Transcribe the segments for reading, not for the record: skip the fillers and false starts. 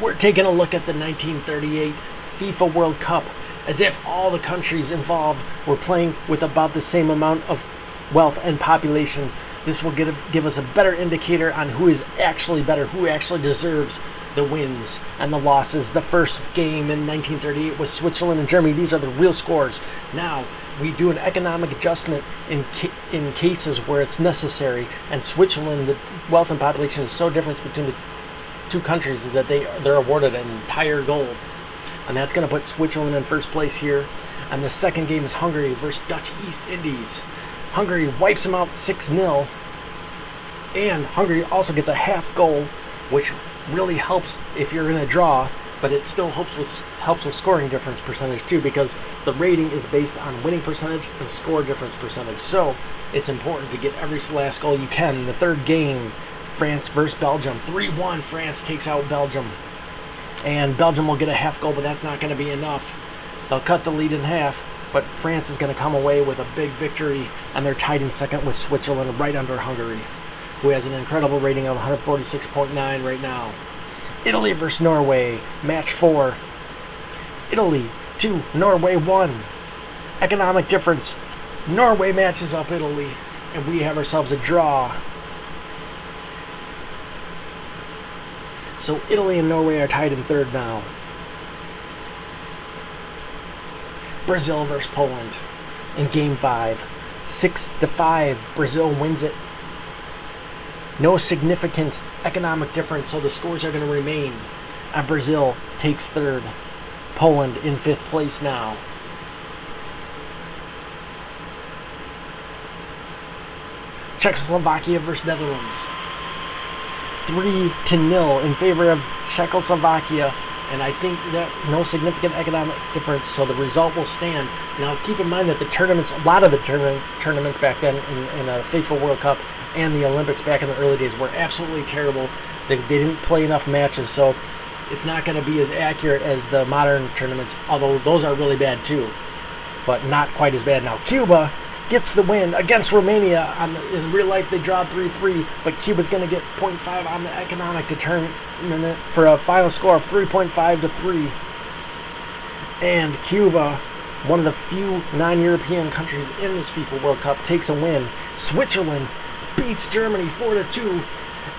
We're taking a look at the 1938 FIFA World Cup, as if all the countries involved were playing with about the same amount of wealth and population. This will give us a better indicator on who is actually better, who actually deserves the wins and the losses. The first game in 1938 was Switzerland and Germany. These are the real scores. Now, we do an economic adjustment in cases where it's necessary, and Switzerland, the wealth and population is so different between the two countries that they're awarded an entire gold. And that's going to put Switzerland in first place here. And the second game is Hungary versus Dutch East Indies. Hungary wipes them out 6-0, and Hungary also gets a half goal, which really helps if you're in a draw, but it still helps with scoring difference percentage too, because the rating is based on winning percentage and score difference percentage. So it's important to get every last goal you can. In the third game, France versus Belgium, 3-1. France takes out Belgium, and Belgium will get a half goal, but that's not going to be enough. They'll cut the lead in half, but France is going to come away with a big victory, and they're tied in second with Switzerland right under Hungary, who has an incredible rating of 146.9 right now. Italy versus Norway, match 4. Italy 2, Norway 1. Economic difference. Norway matches up Italy, and we have ourselves a draw. So Italy and Norway are tied in third now. Brazil versus Poland in game 5. 6-5, Brazil wins it. No significant economic difference, so the scores are going to remain. And Brazil takes third. Poland in 5th place now. Czechoslovakia versus Netherlands. 3-0 in favor of Czechoslovakia, and I think that no significant economic difference, so the result will stand. Now keep in mind that the tournaments, a lot of the tournaments back then in the FIFA World Cup and the Olympics back in the early days were absolutely terrible. They didn't play enough matches, so it's not going to be as accurate as the modern tournaments, although those are really bad too, but not quite as bad. Now Cuba gets the win against Romania. In real life they draw 3-3, but Cuba's going to get 0.5 on the economic determinant for a final score of 3.5-3. And Cuba, one of the few non-European countries in this FIFA World Cup, takes a win. Switzerland beats Germany 4-2,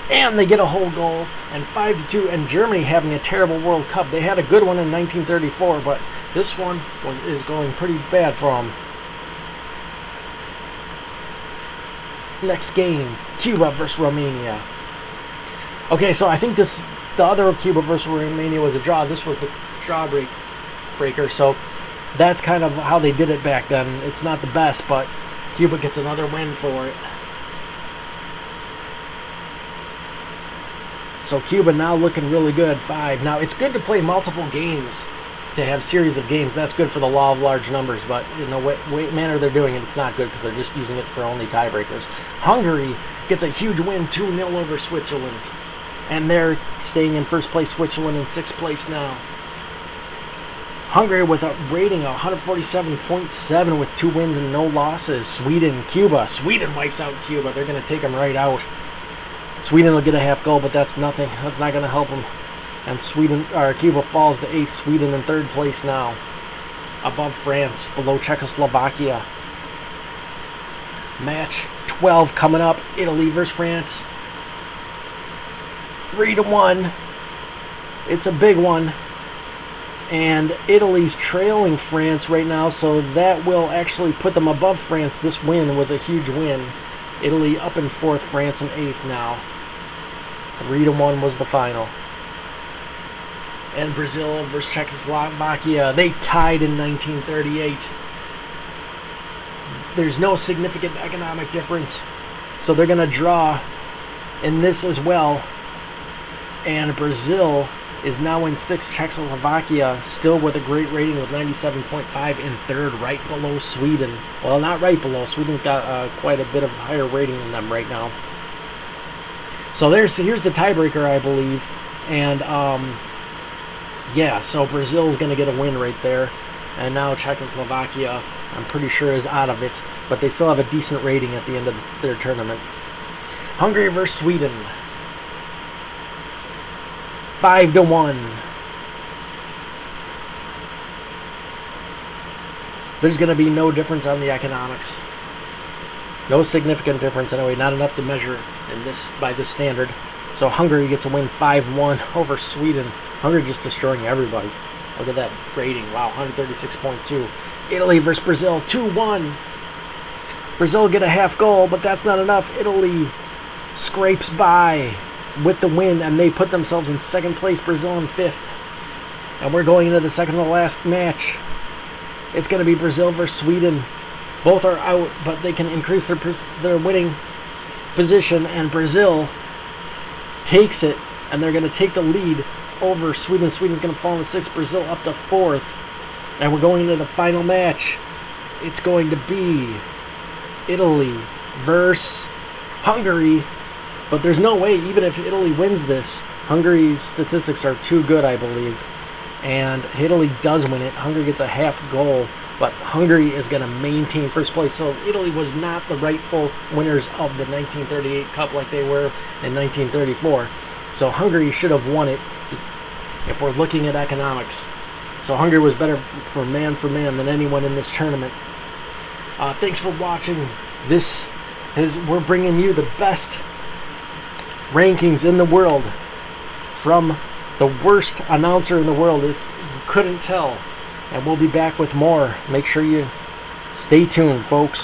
and they get a whole goal, and 5-2. And Germany having a terrible World Cup. They had a good one in 1934, but this one is going pretty bad for them. Next game, Cuba versus Romania. Okay, so I think the other Cuba versus Romania was a draw. This was the draw breaker, so that's kind of how they did it back then. It's not the best, but Cuba gets another win for it. So Cuba now looking really good, 5. Now it's good to play multiple games, to have series of games. That's good for the law of large numbers, but in the manner they're doing it, it's not good because they're just using it for only tiebreakers. Hungary gets a huge win, 2-0 over Switzerland, and they're staying in first place. Switzerland in 6th place now. Hungary with a rating of 147.7 with 2 wins and no losses. Sweden wipes out Cuba. They're going to take them right out. Sweden will get a half goal, but that's nothing. That's not going to help them. And Cuba falls to 8th. Sweden in 3rd place now, above France, below Czechoslovakia. Match 12 coming up. Italy versus France. 3-1. It's a big one, and Italy's trailing France right now, so that will actually put them above France. This win was a huge win. Italy up in 4th, France in 8th now. 3-1 was the final. And Brazil versus Czechoslovakia, they tied in 1938. There's no significant economic difference, so they're going to draw in this as well. And Brazil is now in 6th. Czechoslovakia still with a great rating with 97.5 in 3rd, right below Sweden. Well, not right below. Sweden's got quite a bit of higher rating than them right now. So here's the tiebreaker, I believe. And yeah, so Brazil is going to get a win right there. And now Czechoslovakia, I'm pretty sure, is out of it. But they still have a decent rating at the end of their tournament. Hungary versus Sweden. 5-1. There's going to be no difference on the economics. No significant difference anyway, not enough to measure in this by this standard. So Hungary gets a win 5-1 over Sweden. Hungary just destroying everybody. Look at that rating. Wow, 136.2. Italy versus Brazil, 2-1. Brazil get a half goal, but that's not enough. Italy scrapes by with the win, and they put themselves in second place. Brazil in fifth. And we're going into the second to last match. It's going to be Brazil versus Sweden. Both are out, but they can increase their winning position, and Brazil takes it, and they're going to take the lead over Sweden. Sweden's going to fall in sixth, Brazil up to fourth, and we're going into the final match. It's going to be Italy versus Hungary, but there's no way, even if Italy wins this, Hungary's statistics are too good, I believe, and Italy does win it. Hungary gets a half goal, but Hungary is going to maintain first place. So Italy was not the rightful winners of the 1938 Cup like they were in 1934. So Hungary should have won it if we're looking at economics. So Hungary was better for man than anyone in this tournament. Thanks for watching. We're bringing you the best rankings in the world from the worst announcer in the world, if you couldn't tell. And we'll be back with more. Make sure you stay tuned, folks.